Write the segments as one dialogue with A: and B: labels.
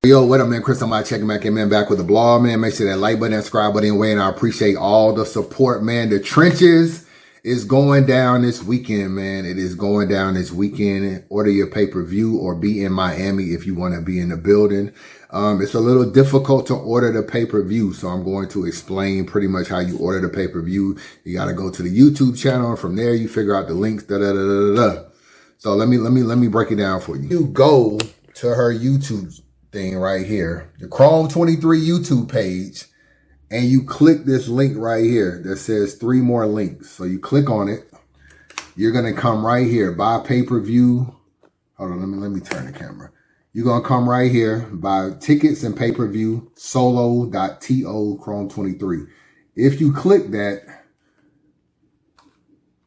A: Yo, what up, man? Chris, I'm checking back in, man. Back with the blog, man. Make sure that like button and subscribe button away, and I appreciate all the support, man. The trenches is going down this weekend, man. It is going down this weekend. Order your pay-per-view or be in Miami if you want to be in the building. It's a little difficult to order the pay-per-view, so I'm going to explain pretty much how you order the pay-per-view. You got to go to the YouTube channel, and from there you figure out the links. So let me break it down for you. You go to her YouTube thing right here, the Chrome 23 YouTube page, and you click this link right here that says 3 more links. So you click on it. You're gonna come right here, buy pay-per-view. Hold on, let me turn the camera. You're gonna come right here, buy tickets and pay-per-view, solo.to Chrome 23. If you click that,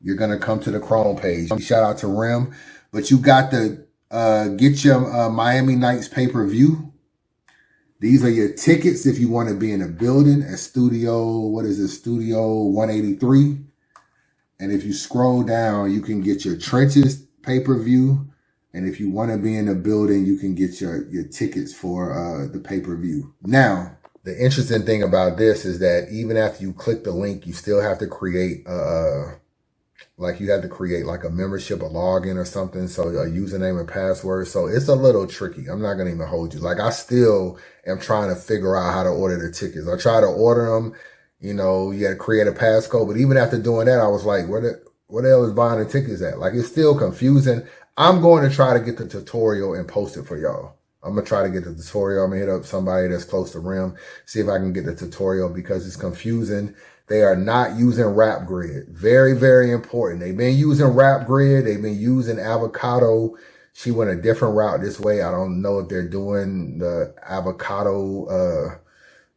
A: you're gonna come to the Chrome page. Shout out to Rim, but you got the get your Miami Nights pay-per-view. These are your tickets if you want to be in a building at Studio, what is it, Studio 183. And if you scroll down, you can get your trenches pay-per-view. And if you want to be in a building, you can get your tickets for the pay-per-view. Now, the interesting thing about this is that even after you click the link, you still have to create like a membership, a login or something. So a username and password. So it's a little tricky. I'm not going to even hold you. Like, I still am trying to figure out how to order the tickets. I try to order them, you know, you got to create a passcode. But even after doing that, I was like, where the hell is buying the tickets at? Like, it's still confusing. I'm going to try to get the tutorial and post it for y'all. I'm going to try to get the tutorial. I'm going to hit up somebody that's close to Rim, see if I can get the tutorial because it's confusing. They are not using Wrap Grid. Very, very important. They've been using Wrap Grid. They've been using Avocado. She went a different route this way. I don't know if they're doing the Avocado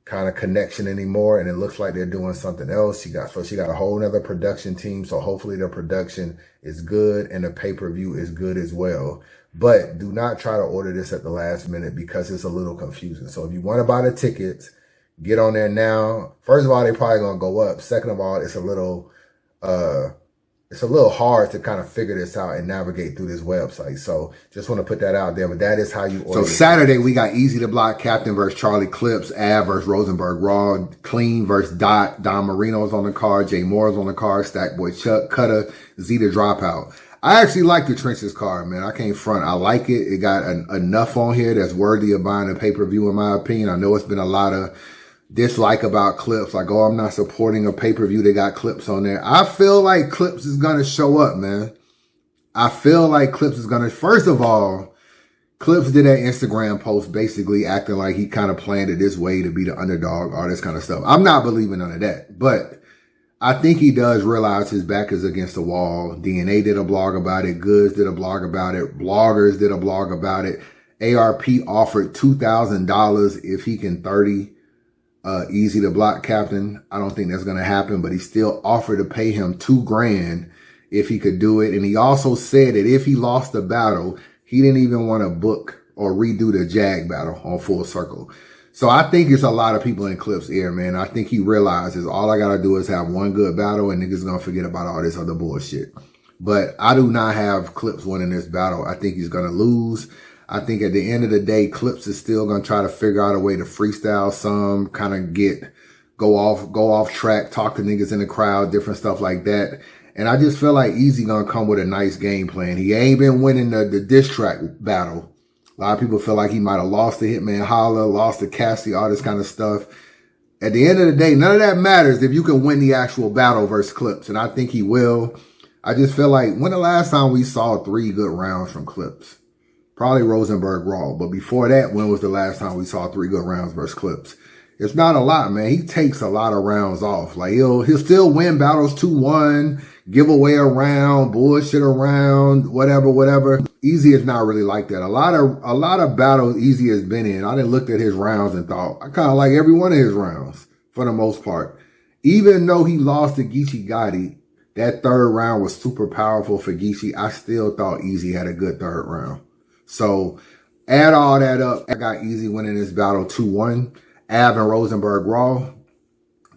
A: kind of connection anymore. And it looks like they're doing something else. She got a whole nother production team. So hopefully the production is good and the pay-per-view is good as well. But do not try to order this at the last minute because it's a little confusing. So if you want to buy the tickets, get on there now. First of all, they're probably going to go up. Second of all, it's a little hard to kind of figure this out and navigate through this website. So just want to put that out there, but that is how you order. So Saturday, we got Eazy the Block Captain versus Charlie Clips, Av versus Rosenberg Raw, Qleen versus Dot, Don Marino's on the card, Jay Moore's on the card, Stackboy Chuck, Cutter, Z the Dropout. I actually like the Trenches card, man. I can't front. I like it. It got enough on here that's worthy of buying a pay-per-view, in my opinion. I know it's been a lot of dislike about Clips, like, oh, I'm not supporting a pay-per-view. They got Clips on there. I feel like Clips is going to show up, man. I feel like Clips is going to, first of all, Clips did that Instagram post basically acting like he kind of planned it this way to be the underdog, all this kind of stuff. I'm not believing none of that, but I think he does realize his back is against the wall. DNA did a blog about it. Goods did a blog about it. Bloggers did a blog about it. ARP offered $2,000 if he can 30 Eazy the Block Captain. I don't think that's going to happen, but he still offered to pay him $2,000 if he could do it. And he also said that if he lost the battle, he didn't even want to book or redo the Jag battle on Full Circle. So I think it's a lot of people in Clips' ear, man. I think he realizes all I got to do is have one good battle and niggas going to forget about all this other bullshit. But I do not have Clips winning this battle. I think he's going to lose. I think at the end of the day, Clips is still going to try to figure out a way to freestyle some, kind of go off track, talk to niggas in the crowd, different stuff like that. And I just feel like Eazy going to come with a nice game plan. He ain't been winning the diss track battle. A lot of people feel like he might have lost to Hitman Holla, lost to Cassie, all this kind of stuff. At the end of the day, none of that matters if you can win the actual battle versus Clips. And I think he will. I just feel like, when the last time we saw 3 good rounds from Clips? Probably Rosenberg Raw. But before that, when was the last time we saw 3 good rounds versus Clips? It's not a lot, man. He takes a lot of rounds off. Like, he'll still win battles 2-1, give away a round, bullshit around, whatever. Eazy is not really like that. A lot of battles Eazy has been in, I done looked at his rounds and thought, I kind of like every one of his rounds for the most part. Even though he lost to Geechee Gotti, that 3rd round was super powerful for Geechee. I still thought Eazy had a good 3rd round. So add all that up. I got Eazy winning this battle 2-1. Av and Rosenberg Raw.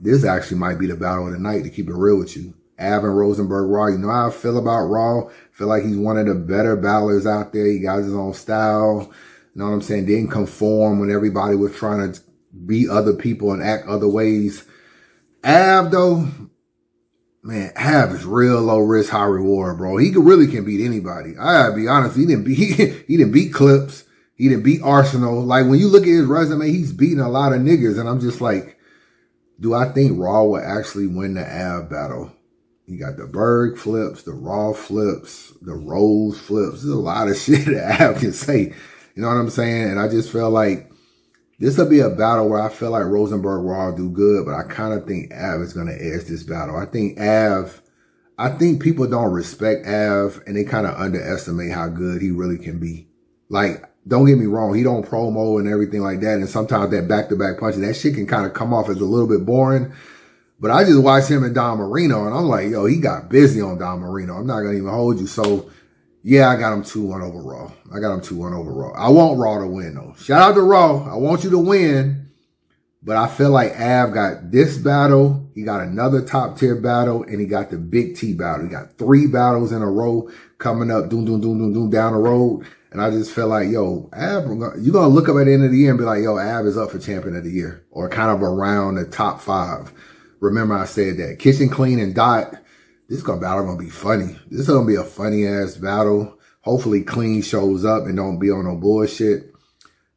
A: This actually might be the battle of the night, to keep it real with you. Av and Rosenberg Raw. You know how I feel about Raw. I feel like he's one of the better battlers out there. He got his own style. You know what I'm saying? Didn't conform when everybody was trying to be other people and act other ways. Av, though, man, Av is real low risk, high reward, bro. He really can beat anybody. I gotta be honest. He didn't beat Clips. He didn't beat Arsenal. Like, when you look at his resume, he's beating a lot of niggas. And I'm just like, do I think Raw will actually win the Av battle? You got the Berg flips, the Raw flips, the Rose flips. There's a lot of shit that Av can say. You know what I'm saying? And I just feel like this will be a battle where I feel like Rosenberg Raw do good, but I kind of think Av is going to edge this battle. I think people don't respect Av, and they kind of underestimate how good he really can be. Like, don't get me wrong, he don't promo and everything like that, and sometimes that back-to-back punching, that shit can kind of come off as a little bit boring. But I just watched him and Don Marino, and I'm like, yo, he got busy on Don Marino. I'm not going to even hold you. So, yeah, I got him 2-1 over Raw. I want Raw to win, though. Shout out to Raw. I want you to win. But I feel like Av got this battle. He got another top-tier battle, and he got the Big T battle. He got 3 battles in a row coming up, down the road. And I just feel like, yo, Av, you're going to look up at the end of the year and be like, yo, Av is up for champion of the year, or kind of around the top 5. Remember I said that. Kitchen, Qleen, and Dot. This battle gonna be funny. This is gonna be a funny ass battle. Hopefully Qleen shows up and don't be on no bullshit.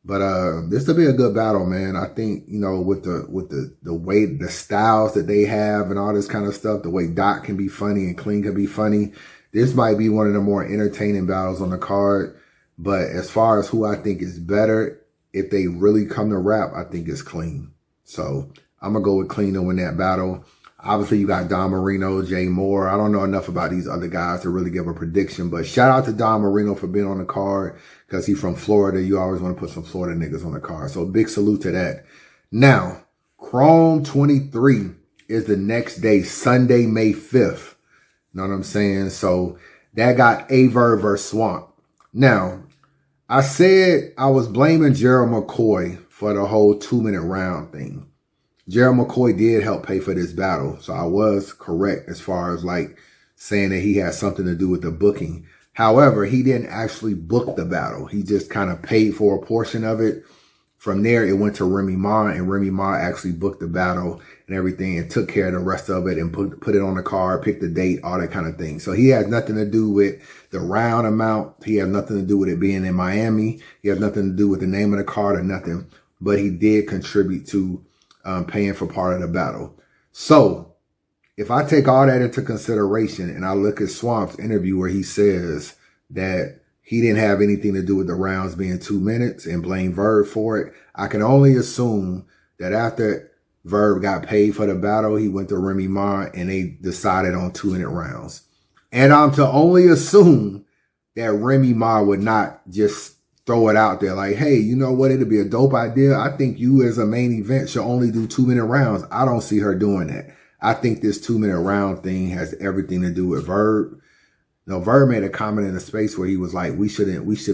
A: But this will be a good battle, man. I think, you know, with the way, the styles that they have and all this kind of stuff, the way Dot can be funny and Qleen can be funny, this might be one of the more entertaining battles on the card. But as far as who I think is better, if they really come to rap, I think it's Qleen. So I'm gonna go with Qleen to win that battle. Obviously, you got Don Marino, Jay Moore. I don't know enough about these other guys to really give a prediction, but shout out to Don Marino for being on the card because he's from Florida. You always want to put some Florida niggas on the card. So big salute to that. Now, Chrome 23 is the next day, Sunday, May 5th. Know what I'm saying? So that got AyeVerb versus Swamp. Now, I said I was blaming Gerald McCoy for the whole 2-minute round thing. Gerald McCoy did help pay for this battle. So I was correct as far as like saying that he had something to do with the booking. However, he didn't actually book the battle. He just kind of paid for a portion of it. From there, it went to Remy Ma, and Remy Ma actually booked the battle and everything and took care of the rest of it and put it on the card, picked the date, all that kind of thing. So he has nothing to do with the round amount. He has nothing to do with it being in Miami. He has nothing to do with the name of the card or nothing. But he did contribute to paying for part of the battle. So if I take all that into consideration and I look at Swamp's interview where he says that he didn't have anything to do with the rounds being 2 minutes and blame Verb for it, I can only assume that after Verb got paid for the battle, he went to Remy Ma and they decided on 2-minute rounds. And I'm to only assume that Remy Ma would not just throw it out there like, hey, you know what? It'd be a dope idea. I think you as a main event should only do 2-minute rounds. I don't see her doing that. I think this 2-minute round thing has everything to do with Verb. No, Verb made a comment in the space where he was like, we should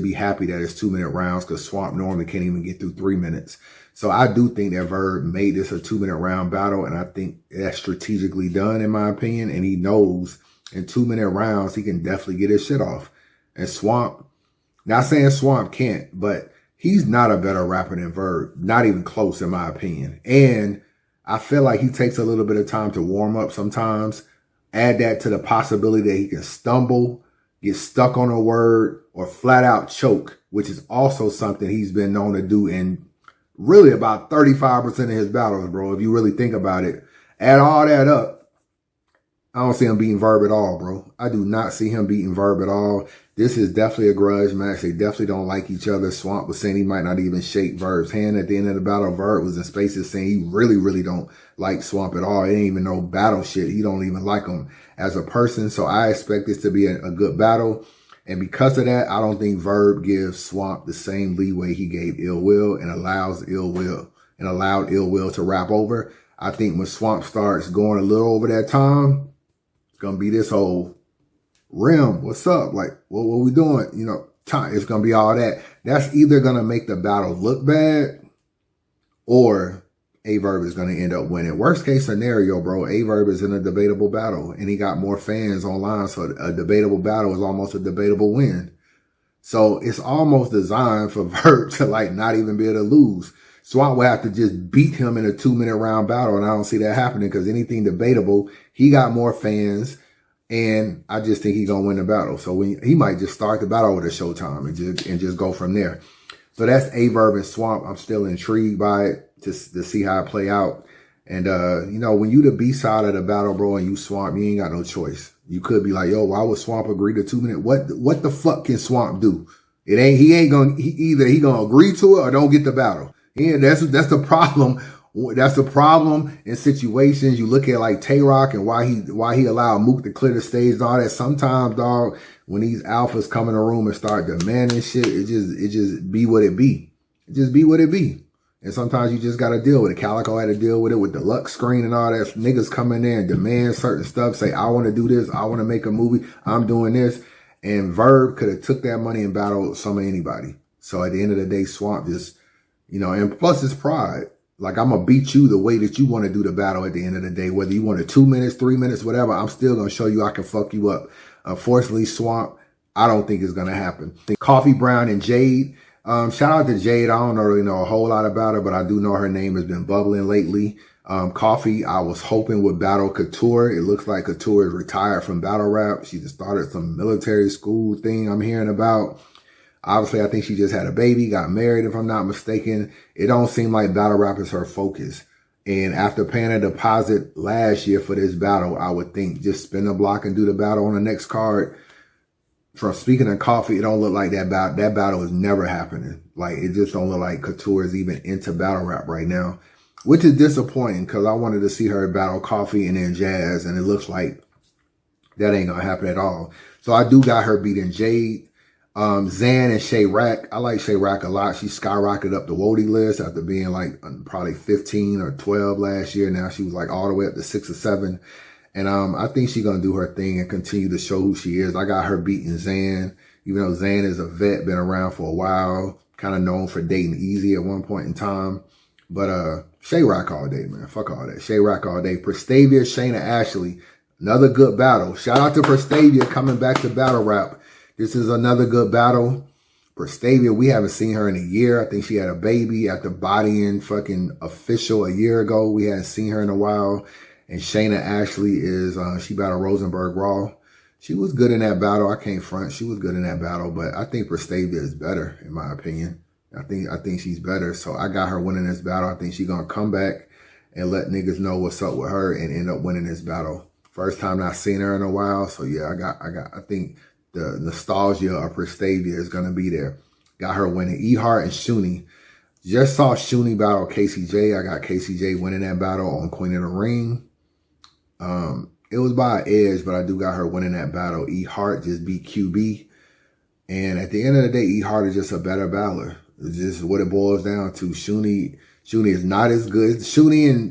A: be happy that it's 2-minute rounds because Swamp normally can't even get through 3 minutes. So I do think that Verb made this a 2-minute round battle, and I think that's strategically done in my opinion. And he knows in 2-minute rounds, he can definitely get his shit off. And Swamp, not saying Swamp can't, but he's not a better rapper than Verb. Not even close in my opinion. And I feel like he takes a little bit of time to warm up sometimes. Add that to the possibility that he can stumble, get stuck on a word, or flat out choke, which is also something he's been known to do in really about 35% of his battles, bro. If you really think about it, add all that up, I don't see him beating Verb at all, bro. I do not see him beating Verb at all. This is definitely a grudge match. They definitely don't like each other. Swamp was saying he might not even shake Verb's hand at the end of the battle. Verb was in spaces saying he really don't like Swamp at all. It ain't even no battle shit. He don't even like him as a person. So I expect this to be a good battle. And because of that, I don't think Verb gives Swamp the same leeway he gave Ill Will and allowed Ill Will to rap over. I think when Swamp starts going a little over that time, it's going to be this whole Rim, what's up? Like, what we doing? You know, time. It's going to be all that. That's either going to make the battle look bad or AyeVerb is going to end up winning. Worst case scenario, bro, AyeVerb is in a debatable battle and he got more fans online. So a debatable battle is almost a debatable win. So it's almost designed for Verb to like not even be able to lose. Swamp will have to just beat him in a 2-minute round battle, and I don't see that happening because anything debatable, he got more fans, and I just think he's gonna win the battle. So he might just start the battle with a Showtime and just go from there. So that's AyeVerb and Swamp. I'm still intrigued by it to see how it play out. And you know, when you the B side of the battle, bro, and you Swamp, you ain't got no choice. You could be like, yo, why would Swamp agree to 2 minutes? What the fuck can Swamp do? He gonna agree to it or don't get the battle. Yeah, that's the problem. That's the problem in situations. You look at like Tay-Rock and why he allowed Mook to clear the stage and all that. Sometimes, dog, when these alphas come in the room and start demanding shit, it just be what it be. It just be what it be. And sometimes you just gotta deal with it. Calico had to deal with it with the Lux screen and all that. Niggas come in there and demand certain stuff. Say, I want to do this. I want to make a movie. I'm doing this. And Verb could have took that money and battled some of anybody. So at the end of the day, Swamp just, you know, and plus it's pride. Like, I'm going to beat you the way that you want to do the battle at the end of the day. Whether you want it 2 minutes, 3 minutes, whatever, I'm still going to show you I can fuck you up. Unfortunately, Swamp, I don't think it's going to happen. Coffee Brown and Jade. Shout out to Jade. I don't really know a whole lot about her, but I do know her name has been bubbling lately. Coffee, I was hoping would battle Couture. It looks like Couture is retired from battle rap. She just started some military school thing I'm hearing about. Obviously, I think she just had a baby, got married, if I'm not mistaken. It don't seem like battle rap is her focus. And after paying a deposit last year for this battle, I would think just spin the block and do the battle on the next card. From speaking of Coffee, it don't look like that battle. That battle is never happening. Like, it just don't look like Couture is even into battle rap right now, which is disappointing because I wanted to see her battle Coffee and then Jazz, and it looks like that ain't gonna happen at all. So I do got her beating Jade. Zan and Shay Rack. I like Shay Rack a lot. She skyrocketed up the Wody list after being like probably 15 or 12 last year. Now she was like all the way up to 6 or 7. And I think she's going to do her thing and continue to show who she is. I got her beating Zan, even though Zan is a vet, been around for a while, kind of known for dating Eazy at one point in time. But Shay Rack all day, man. Fuck all that. Shay Rack all day. Pristavia, Chayna, Ashley. Another good battle. Shout out to Pristavia coming back to battle rap. This is another good battle. Pristavia, we haven't seen her in a year. I think she had a baby after bodying fucking Official a year ago. We hadn't seen her in a while. And Chayna Ashley is, she battled Rosenberg Raw. She was good in that battle. I can't front. She was good in that battle, but I think Pristavia is better, in my opinion. I think she's better. So I got her winning this battle. I think she's going to come back and let niggas know what's up with her and end up winning this battle. First time I've seen her in a while. So yeah, I think the nostalgia of Pristavia is going to be there. Got her winning. Ehart and Shooney. Just saw Shooney battle KCJ. I got KCJ winning that battle on Queen of the Ring. It was by an edge, but I do got her winning that battle. Ehart just beat QB. And at the end of the day, Ehart is just a better battler. It's just what it boils down to. Shooney is not as good. Ehart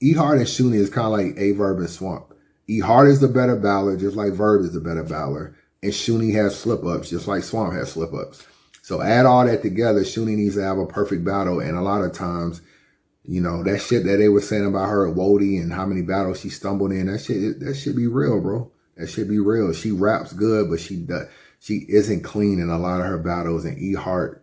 A: and Shooney is kind of like AyeVerb and Swamp. Ehart is the better battler, just like Verb is the better battler. And Shooney has slip-ups, just like Swamp has slip-ups. So add all that together, Shooney needs to have a perfect battle. And a lot of times, you know, that shit that they were saying about her at Wody and how many battles she stumbled in, that should be real, bro. That should be real. She raps good, but she isn't clean in a lot of her battles. And Ehart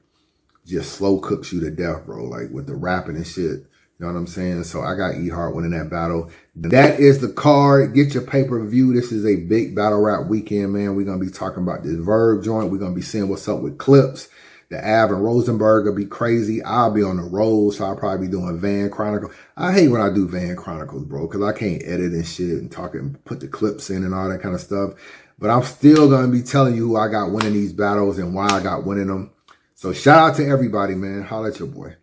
A: just slow cooks you to death, bro, like with the rapping and shit. You know what I'm saying? So I got Ehart winning that battle. That is the card. Get your pay-per-view. This is a big battle rap weekend, man. We're going to be talking about this Verb joint. We're going to be seeing what's up with clips. The Av and Rosenberg will be crazy. I'll be on the road, so I'll probably be doing Van Chronicle. I hate when I do Van Chronicles, bro, because I can't edit and shit and talk and put the clips in and all that kind of stuff. But I'm still going to be telling you who I got winning these battles and why I got winning them. So shout out to everybody, man. Holla at your boy.